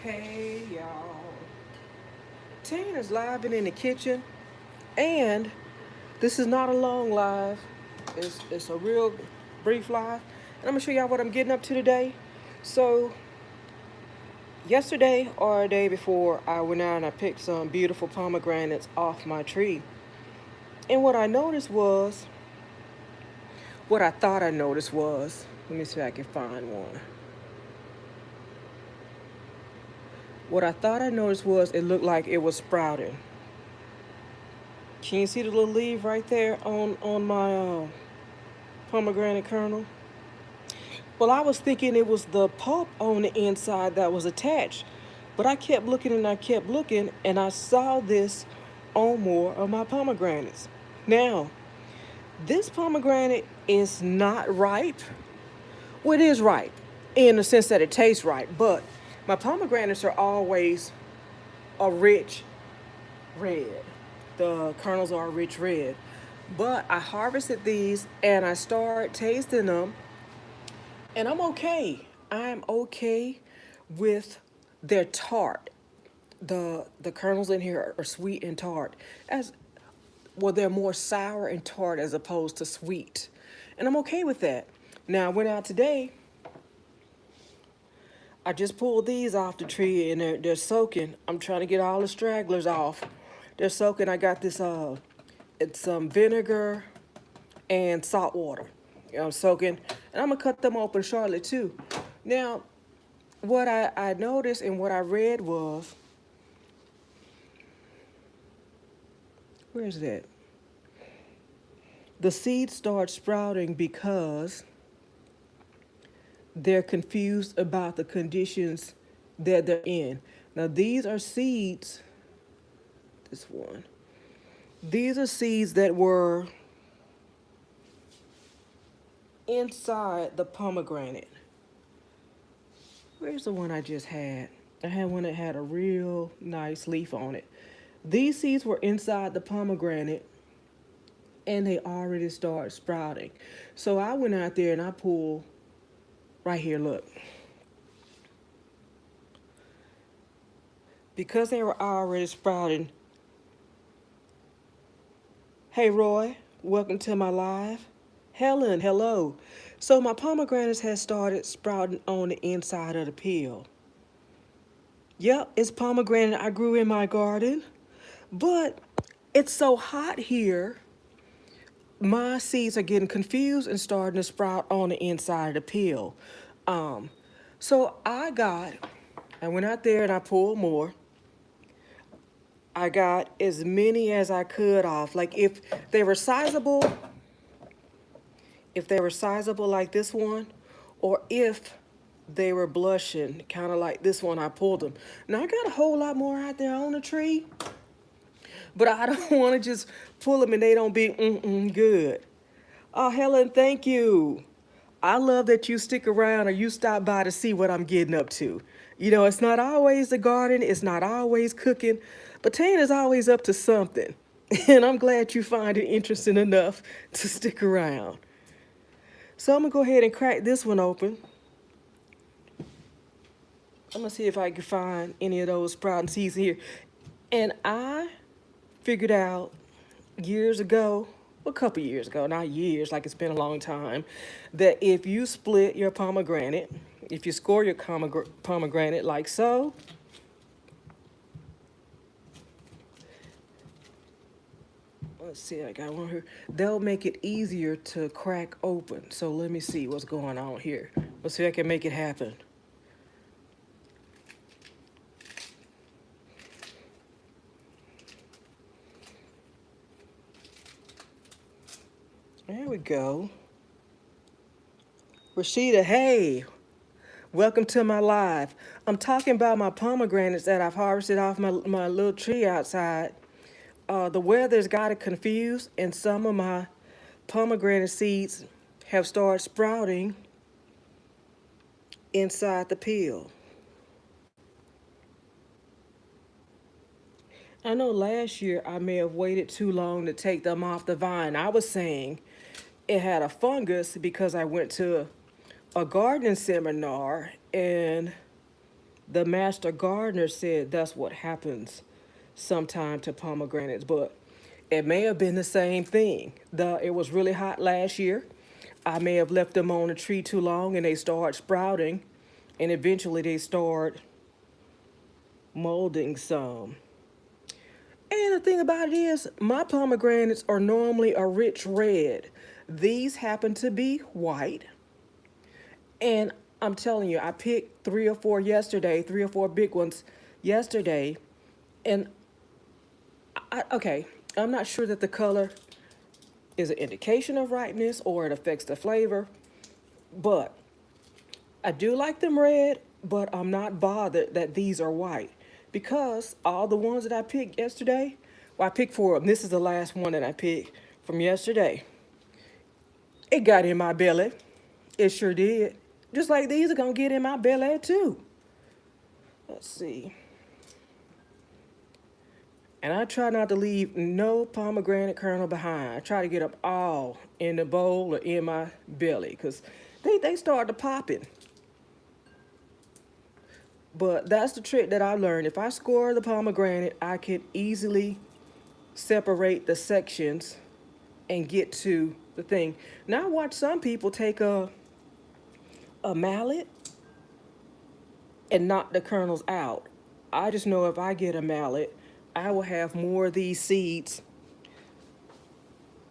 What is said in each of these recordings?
Hey y'all. Tan is live and in the kitchen, and this is not a long live. It's a real brief live, and I'm gonna show y'all what I'm getting up to today. So yesterday or a day before, I went out and I picked some beautiful pomegranates off my tree, and what I noticed was, what I thought I noticed was, let me see if I can find one. What I thought I noticed was it looked like it was sprouting. Can you see the little leaf right there on my pomegranate kernel? Well, I was thinking it was the pulp on the inside that was attached, but I kept looking and I kept looking, and I saw this on more of my pomegranates. Now, this pomegranate is not ripe. Well, it is ripe in the sense that it tastes ripe, but my pomegranates are always a rich red. The kernels are a rich red. But I harvested these and I started tasting them, and I'm okay. I'm okay with their tart. The kernels in here are sweet and tart. As well, they're more sour and tart as opposed to sweet. And I'm okay with that. Now I went out today. I just pulled these off the tree and they're soaking. I'm trying to get all the stragglers off. They're soaking. I got this it's some vinegar and salt water. I'm soaking, and I'm gonna cut them open shortly too. Now, what I noticed and what I read was, where's that? The seeds start sprouting because they're confused about the conditions that they're in. Now, these are seeds, this one, these are seeds that were inside the pomegranate. Where's the one I just had? I had one that had a real nice leaf on it. These seeds were inside the pomegranate and they already started sprouting. So I went out there and I pulled, right here, look. Because they were already sprouting. Hey Roy, welcome to my live. Helen, hello. So my pomegranates has started sprouting on the inside of the peel. Yep, it's pomegranate I grew in my garden. But it's so hot here, my seeds are getting confused and starting to sprout on the inside of the peel. Um, so I went out there and I pulled more. I got as many as I could off. Like they were sizable, if they were sizable like this one, or if they were blushing, kind of like this one, I pulled them. Now I got a whole lot more out there on the tree, but I don't want to just pull them and they don't be good. Oh, Helen, thank you. I love that you stick around or you stop by to see what I'm getting up to. You know, it's not always the garden, it's not always cooking, but Tana's always up to something. And I'm glad you find it interesting enough to stick around. So I'm gonna go ahead and crack this one open. I'm gonna see if I can find any of those sprouting seeds here. And I figured out years ago, well, a couple years ago, not years, like it's been a long time, that if you split your pomegranate, if you score your pomegranate like so, let's see, I got one here, they'll make it easier to crack open. So let me see what's going on here. Let's see if I can make it happen. There we go. Rashida, hey, welcome to my live. I'm talking about my pomegranates that I've harvested off my little tree outside. The weather's got it confused, and some of my pomegranate seeds have started sprouting inside the peel. I know last year I may have waited too long to take them off the vine. I was saying it had a fungus because I went to a gardening seminar and The master gardener said that's what happens sometime to pomegranates, but it may have been the same thing. It was really hot last year. I may have left them on a tree too long and they start sprouting, and eventually they start molding some. And the thing about it is, my pomegranates are normally a rich red. These happen to be white. And I'm telling you, I picked three or four yesterday, three or four big ones yesterday. And okay, I'm not sure that the color is an indication of ripeness or it affects the flavor, but I do like them red, but I'm not bothered that these are white because all the ones that I picked yesterday, well, I picked four of them. This is the last one that I picked from yesterday. It got in my belly. It sure did. Just like these are gonna get in my belly too. Let's see. And I try not to leave no pomegranate kernel behind. I try to get them all in the bowl or in my belly because they start to popping. But that's the trick that I learned. If I score the pomegranate, I can easily separate the sections and get to the thing. Now I watch some people take a mallet and knock the kernels out. I just know if I get a mallet, I will have more of these seeds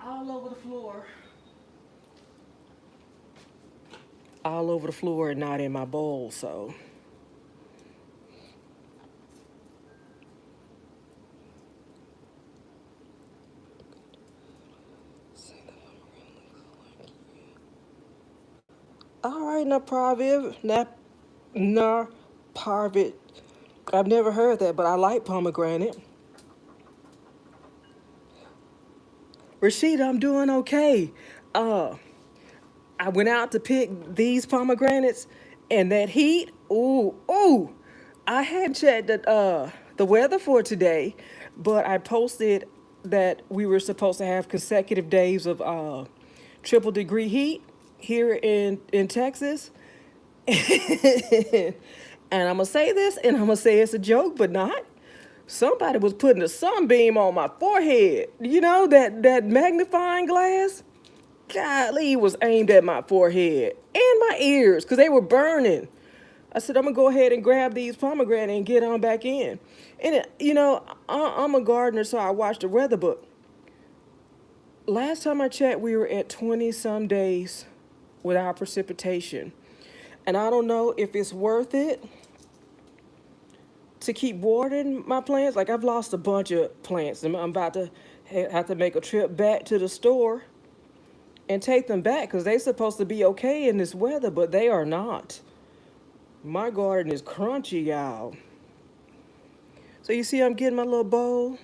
all over the floor. All over the floor and not in my bowl, so. All right, now parvit. I've never heard that, but I like pomegranate. Rashida, I'm doing okay. Uh, I went out to pick these pomegranates, and that heat, ooh. I hadn't checked the weather for today, but I posted that we were supposed to have consecutive days of triple degree heat here in Texas. And I'm gonna say this, and I'm gonna say it's a joke, but not. Somebody was putting a sunbeam on my forehead. You know that magnifying glass. Golly, it was aimed at my forehead and my ears because they were burning. I said, I'm gonna go ahead and grab these pomegranate and get on back in. And I'm a gardener, so I watch the weather. But last time I checked, we were at 20 some days without precipitation, and I don't know if it's worth it to keep watering my plants. Like I've lost a bunch of plants, and I'm about to have to make a trip back to the store and take them back because they're supposed to be okay in this weather, but they are not. My garden is crunchy, y'all. So you see I'm getting my little bowl.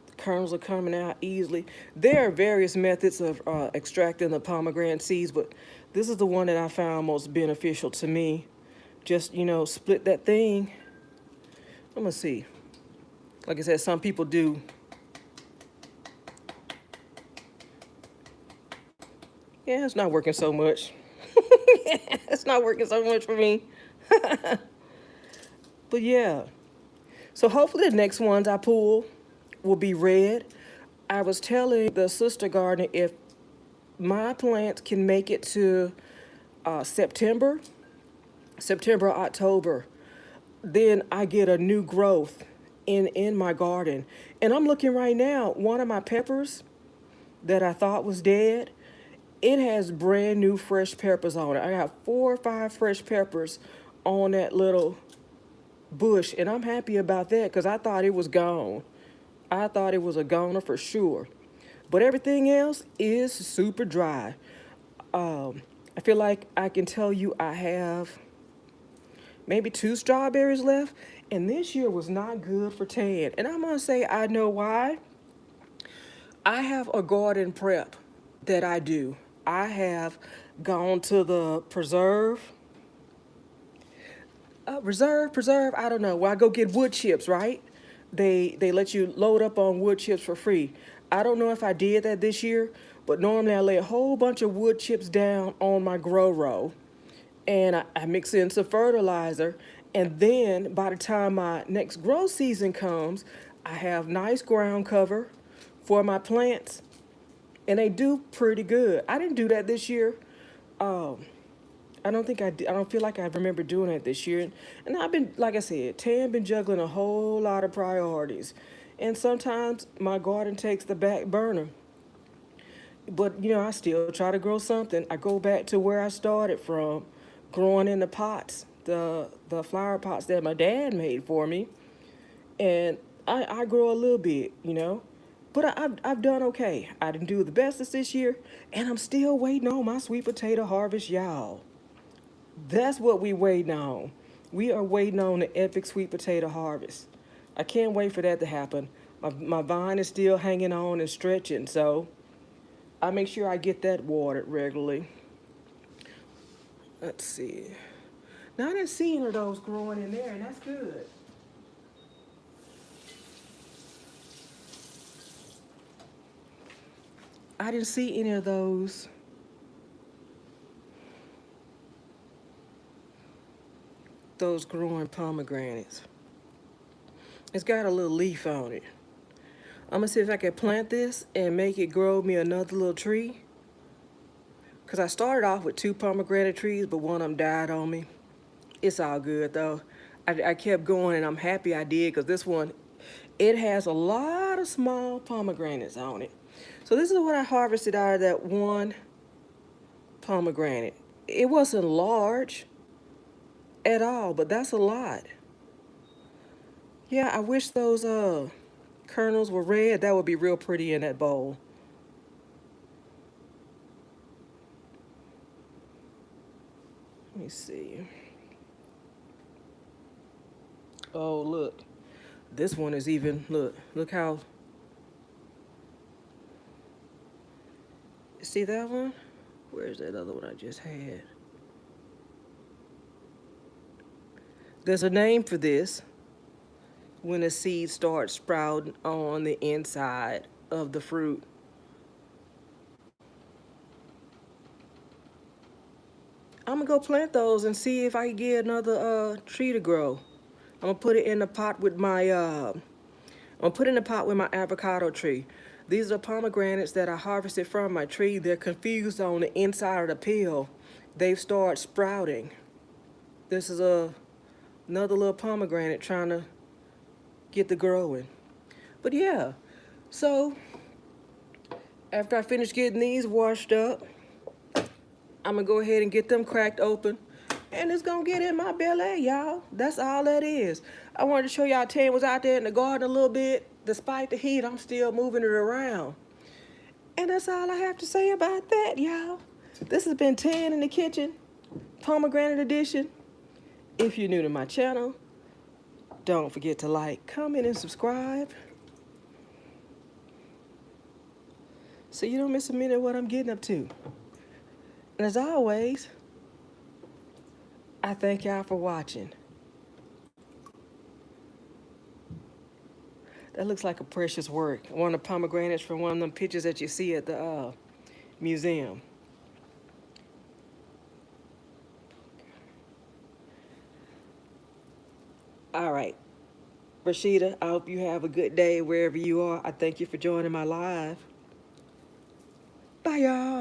The kernels are coming out easily. There are various methods of extracting the pomegranate seeds, but this is the one that I found most beneficial to me. Just, split that thing. I'm gonna see. Like I said, some people do. Yeah, it's not working so much. It's not working so much for me. But yeah. So hopefully the next ones I pull will be red. I was telling the sister gardener if my plants can make it to September, October, then I get a new growth in my garden. And I'm looking right now, one of my peppers that I thought was dead, it has brand new fresh peppers on it. I got 4 or 5 fresh peppers on that little bush, and I'm happy about that because I thought it was gone. I thought it was a goner for sure. But everything else is super dry. I feel like I can tell you I have maybe 2 strawberries left, and this year was not good for tan. And I'm gonna say I know why. I have a garden prep that I do. I have gone to the preserve, I don't know, where I go get wood chips, right? They let you load up on wood chips for free. I don't know if I did that this year, but normally I lay a whole bunch of wood chips down on my grow row, and I mix in some fertilizer. And then by the time my next grow season comes, I have nice ground cover for my plants, and they do pretty good. I didn't do that this year. Um, I don't think I did. I don't feel like I remember doing it this year. And I've been, like I said, Tan been juggling a whole lot of priorities. And sometimes my garden takes the back burner. But, I still try to grow something. I go back to where I started from, growing in the pots, the flower pots that my dad made for me. And I grow a little bit. But I've done okay. I didn't do the bestest this year, and I'm still waiting on my sweet potato harvest, y'all. That's what we waiting on. We are waiting on the epic sweet potato harvest. I can't wait for that to happen. My vine is still hanging on and stretching, so I make sure I get that watered regularly. Let's see. Now I didn't see any of those growing in there, and that's good. I didn't see any of those growing pomegranates. It's got a little leaf on it. I'm gonna see if I can plant this and make it grow me another little tree. Cause I started off with two pomegranate trees, but one of them died on me. It's all good though. I kept going, and I'm happy I did, because this one, it has a lot of small pomegranates on it. So this is what I harvested out of that one pomegranate. It wasn't large at all, but that's a lot. Yeah, I wish those kernels were red. That would be real pretty in that bowl. Let me see. Oh, look. This one is even, look how, see that one? Where's that other one I just had? There's a name for this when the seeds start sprouting on the inside of the fruit. I'm gonna go plant those and see if I can get another tree to grow. I'm gonna put it in the pot with my I'm gonna put it in the pot with my avocado tree. These are pomegranates that I harvested from my tree. They're confused on the inside of the peel. They've started sprouting. This is another little pomegranate trying to get the growing. But yeah, so after I finish getting these washed up, I'm gonna go ahead and get them cracked open, and it's gonna get in my belly, y'all. That's all that is. I wanted to show y'all Tan was out there in the garden a little bit. Despite the heat, I'm still moving it around. And that's all I have to say about that, y'all. This has been Tan in the Kitchen, Pomegranate Edition. If you're new to my channel, don't forget to like, comment, and subscribe, so you don't miss a minute of what I'm getting up to. And as always, I thank y'all for watching. That looks like a precious work. One of the pomegranates from one of them pictures that you see at the museum. All right. Rashida, I hope you have a good day wherever you are. I thank you for joining my live. Bye, y'all.